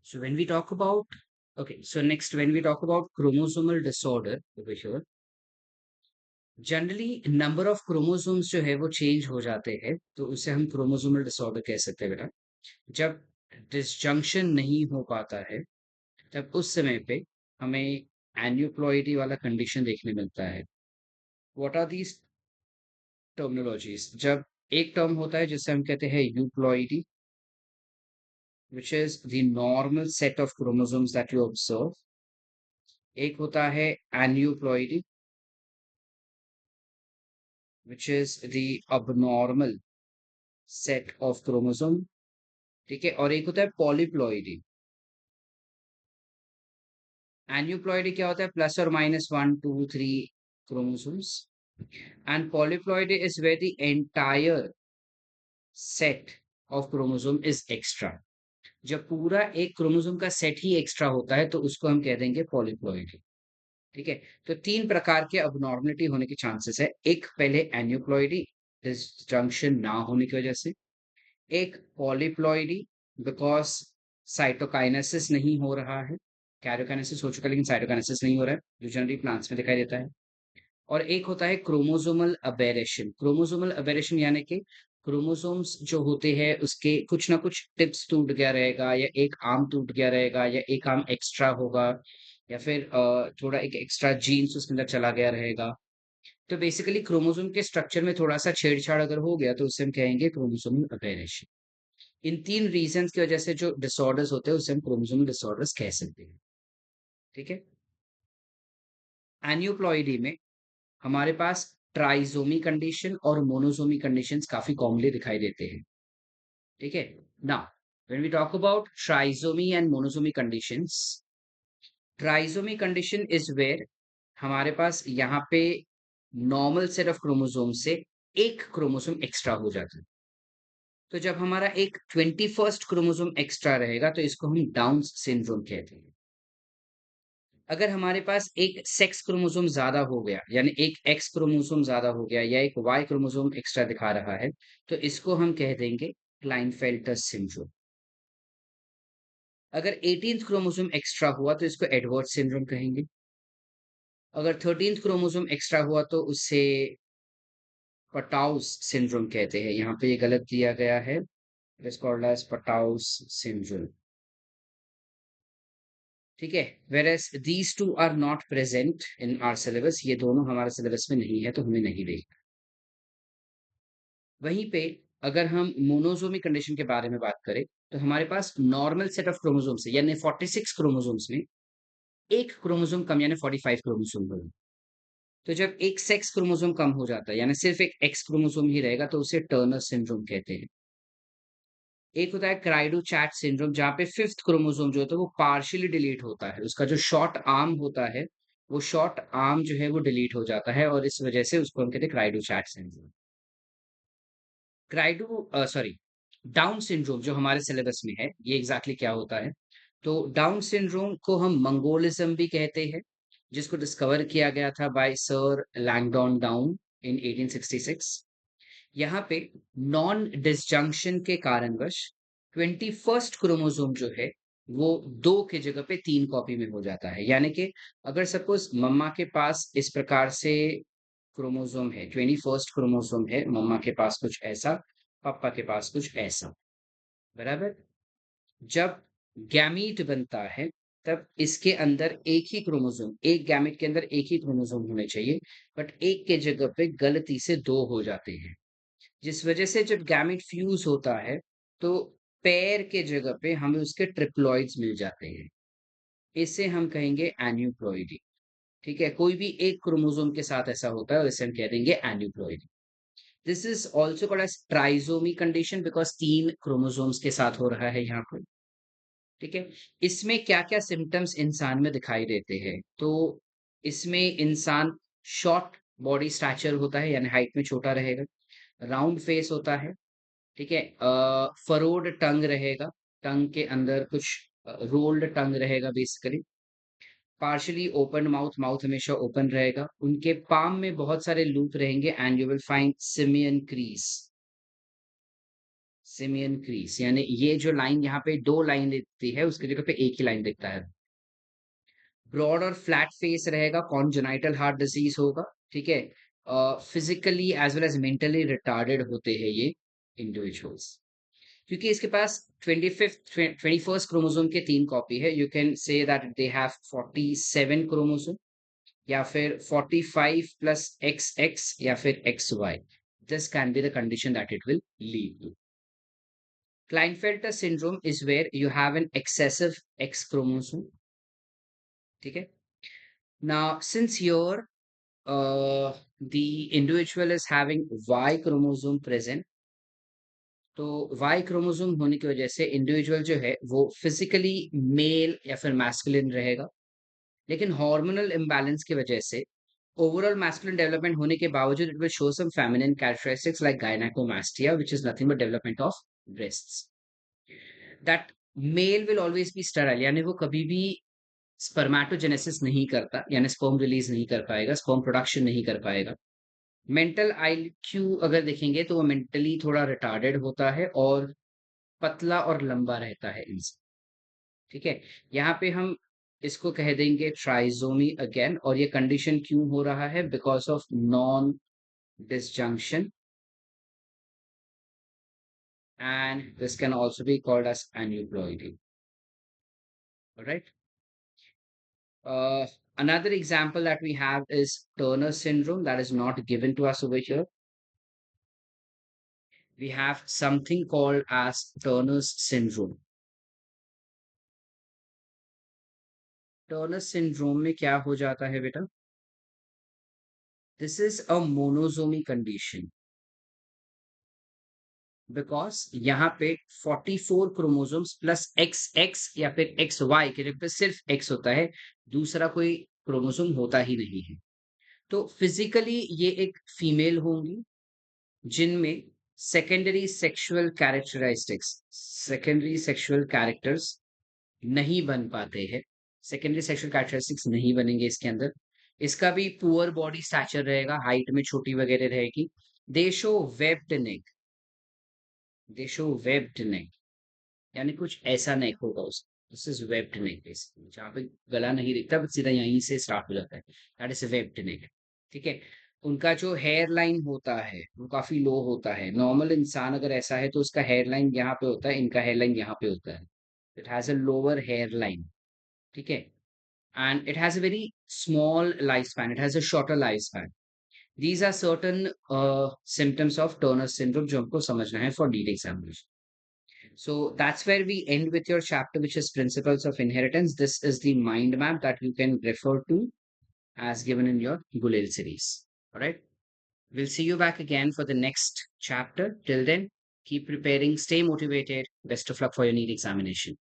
So when we talk about, okay, so next when we talk about chromosomal disorder over here, generally number of chromosomes जो है वो change हो जाते हैं, तो उसे हम क्रोमोसोमल डिसऑर्डर कह सकते हैं बेटा। जब डिसजंक्शन नहीं हो पाता है, तब उस समय पे हमें एन्यूप्लॉइडी वाला कंडीशन देखने मिलता है। What are these terminologies? जब एक टर्म होता है जिसे हम कहते हैं euploidy, which is the normal set of chromosomes that you observe. एक होता है aneuploidy, which is the abnormal set of chromosome. ठीक है, और एक होता है पॉलीप्लॉइडी। एन्यूप्लॉइडी क्या होता है? प्लस और minus 1 2 3 chromosomes. And polyploidy is where the entire set of chromosome is extra. जब पूरा एक क्रोमोसोम का सेट ही एक्स्ट्रा होता है तो उसको हम कह देंगे पॉलीप्लॉइडी। ठीक है, तो तीन प्रकार के अबनॉर्मलिटी होने के चांसेस है। एक पहले एन्यूप्लॉइडी, डिसजंक्शन ना होने की वजह से। एक पॉलीप्लॉइडी, बिकॉज साइटोकाइनेसिस नहीं हो रहा है। कैरियोकाइनेसिस हो चुका है लेकिन साइटोकाइनेसिस नहीं हो रहा है, जो जनरली प्लांट्स में दिखाई देता है। और एक होता है क्रोमोसोमल अबेरेशन। क्रोमोसोमल अबेरेशन यानी कि क्रोमोसोम्स जो होते हैं उसके कुछ ना कुछ टिप्स टूट गया रहेगा, या एक आर्म टूट गया रहेगा, या एक आर्म एक्स्ट्रा होगा, या फिर थोड़ा एक एक्स्ट्रा जीन्स उसके अंदर चला गया रहेगा। तो बेसिकली क्रोमोसोम के स्ट्रक्चर में थोड़ा सा छेड़छाड़ अगर हो गया तो उसे हम कहेंगे क्रोमोसोमल अबेरेशन। इन तीन रीजंस की वजह से जो डिसऑर्डर्स होते हैं उसे हम क्रोमोसोमल डिसऑर्डर्स कह सकते हैं। ठीक है, एन्यूप्लॉइडी में हमारे पास ट्राइसोमी कंडीशन और मोनोसोमी कंडीशंस काफी कॉमनली दिखाई देते हैं। ठीक है, now when we talk about trisomy and monosomy conditions, trisomy condition is where हमारे पास यहाँ पे नॉर्मल सेट ऑफ क्रोमोसोम से एक क्रोमोसोम एक्स्ट्रा हो जाता है। तो जब हमारा एक 21st क्रोमोसोम एक्स्ट्रा रहेगा तो इसको हम डाउन सिंड्रोम कहते हैं। अगर हमारे पास एक सेक्स क्रोमोसोम ज्यादा हो गया, यानी एक एक्स क्रोमोसोम ज्यादा हो गया, या एक वाई क्रोमोसोम एक्स्ट्रा दिखा रहा है, तो इसको हम कह देंगे क्लाइनफेल्टर सिंड्रोम। अगर 18th क्रोमोसोम एक्स्ट्रा हुआ तो इसको एडवर्ड सिंड्रोम कहेंगे। अगर 13th क्रोमोसोम एक्स्ट्रा हुआ तो उससे पटाउस सिंड्रोम कहते हैं। यहाँ पे ये गलत दिया गया है, it's called as Patau's syndrome. ठीक है, whereas these two are not present in our syllabus, ये दोनों हमारे सिलेबस में नहीं है तो हमें नहीं देखना। वहीं पे अगर हम मोनोसोमी कंडीशन के बारे में बात करें, तो हमारे पास नॉर्मल सेट ऑफ क्रोमोसोम्स है, यानी 46 क्रोमोसोम्स में एक क्रोमोसोम कम, यानी 45 क्रोमोसोम कम। तो जब एक सेक्स क्रोमोसोम कम हो जाता है, यानी सिर्फ एक एक्स क्रोमोसोम ही रहेगा, तो उसे टर्नर सिंड्रोम कहते हैं। एक होता है क्राइडो चैट सिंड्रोम, जहाँ पे फिफ्थ क्रोमोसोम जो होता है वो पार्शियली डिलीट होता है। उसका जो शॉर्ट आर्म होता है, वो शॉर्ट आर्म जो है वो डिलीट हो जाता है, और इस वजह से उसको हम कहते हैं cri du chat syndrome. Cri du sorry, down syndrome जो हमारे सिलेबस में है, ये एग्जैक्टली क्या होता है? तो डाउन सिंड्रोम को हम मंगोलिज्म भी कहते हैं, जिसको डिस्कवर किया गया था bye sir Langdon down in 1866। यहाँ पे नॉन डिसजंक्शन के कारणवश 21st क्रोमोसोम जो है वो 2 की जगह पे 3 कॉपी में हो जाता है। यानी कि अगर सपोज मम्मा के पास इस प्रकार से क्रोमोसोम है, 21st क्रोमोसोम है मम्मा के पास कुछ ऐसा, पापा के पास कुछ ऐसा, बराबर। जब गैमीट बनता है, तब इसके अंदर एक ही क्रोमोसोम, एक गैमीट के अंदर एक ही क्रोमोसोम होने चाहिए, बट एक के जगह पे गलती से 2 हो जाते हैं। जिस वजह से जब गैमेट फ्यूज होता है, तो पेयर के जगह पे हमें उसके ट्रिप्लॉइड्स मिल जाते हैं। इसे हम कहेंगे एन्यूप्लॉइडी। ठीक है, कोई भी एक क्रोमोसोम के साथ ऐसा होता है और इसे हम कह देंगे aneuploidy. This is also called as trisomy condition, because 3 chromosomes के साथ हो रहा है यहाँ पर। ठीक है, इसमें क्या क्या सिम्टम्स इंसान में दिखाई देते हैं? तो इसमें इंसान शॉर्ट बॉडी स्टैचर होता है, यानी हाइट में छोटा रहेगा। राउंड फेस होता है। ठीक है, फरोड टंग रहेगा, टंग के अंदर कुछ रोल्ड टंग रहेगा basically. Partially open mouth, mouth हमेशा ओपन रहेगा। उनके पाम में बहुत सारे लूप रहेंगे, and you will find simian crease. Simian crease, यानी ये जो लाइन यहाँ पे 2 लाइन दिखती है, उसकी जगह पे एक ही लाइन दिखता है। ब्रॉड और फ्लैट फेस रहेगा, कॉन्जेनाइटल हार्ट डिजीज होगा, ठीक है। Physically as well as mentally retarded होते हैं ये इंडिविजुअल्स, क्योंकि इसके पास 21st क्रोमोसोम के 3 कॉपी है। You can say that they have 47 chromosome, या फिर 45 प्लस XX, या फिर XY। This can be the condition that it will lead to. Klinefelter syndrome is where you have an excessive X chromosome, ठीक है। Now, since here the individual is having Y chromosome present, तो Y chromosome होने की वजह से individual जो है वो फिजिकली मेल या फिर मैस्कुलिन रहेगा, लेकिन हार्मोनल इम्बैलेंस की वजह से ओवरऑल मैस्कुलिन डेवलपमेंट होने के बावजूद it will show some feminine characteristics like gynaecomastia, which is nothing but development of breasts. That male will always be sterile, यानी वो कभी भी स्पर्मेटोजेनेसिस नहीं करता, यानी स्पर्म रिलीज नहीं कर पाएगा, स्पर्म प्रोडक्शन नहीं कर पाएगा। मेंटल आईक्यू अगर देखेंगे तो वो मेंटली थोड़ा रिटार्डेड होता है और पतला और लंबा रहता है इंसान, ठीक है। यहाँ पे हम इसको कह देंगे ट्राइजोमी अगेन, और ये कंडीशन क्यों हो रहा है? Because of non disjunction, and this can also be called as aneuploidy, right. Another example that we have is Turner syndrome, that is not given to us over here. We have something called as Turner's syndrome. Turner syndrome में क्या हो जाता है बेटा? This is a monosomy condition because यहाँ पे 44 chromosomes plus XX या फिर XY के जगह पे सिर्फ X होता है, दूसरा कोई क्रोमोसोम होता ही नहीं है। तो फिजिकली ये एक फीमेल होंगी जिनमें सेकेंडरी सेक्सुअल कैरेक्टर्स नहीं बन पाते हैं, सेकेंडरी सेक्सुअल कैरेक्टरिस्टिक्स नहीं बनेंगे इसके अंदर। इसका भी पुअर बॉडी स्टैचर रहेगा, हाइट में छोटी वगैरह रहेगी। They show webbed neck, they show webbed neck, यानी कुछ ऐसा नेक होगा उसका। This is webbed neck, basically जहाँ पे गला नहीं दिखता बस सीधा यहीं से स्टार्ट हो जाता है, दैट इज वेब्ड नेक, ठीक है। उनका जो हेयर लाइन होता है वो काफी लो होता है। नॉर्मल इंसान अगर ऐसा है तो उसका हेयर लाइन यहाँ पे होता है, इनका हेयर लाइन यहाँ पे होता है। It has a lower hair line, ठीक है। And it has a very small life span, it has a shorter life span. These are certain symptoms of Turner syndrome जो हमको समझना है for NEET examination. So that's where we end with your chapter, which is Principles of Inheritance. This is the mind map that you can refer to as given in your Gulil series. All right. We'll see you back again for the next chapter. Till then, keep preparing, stay motivated. Best of luck for your NEET examination.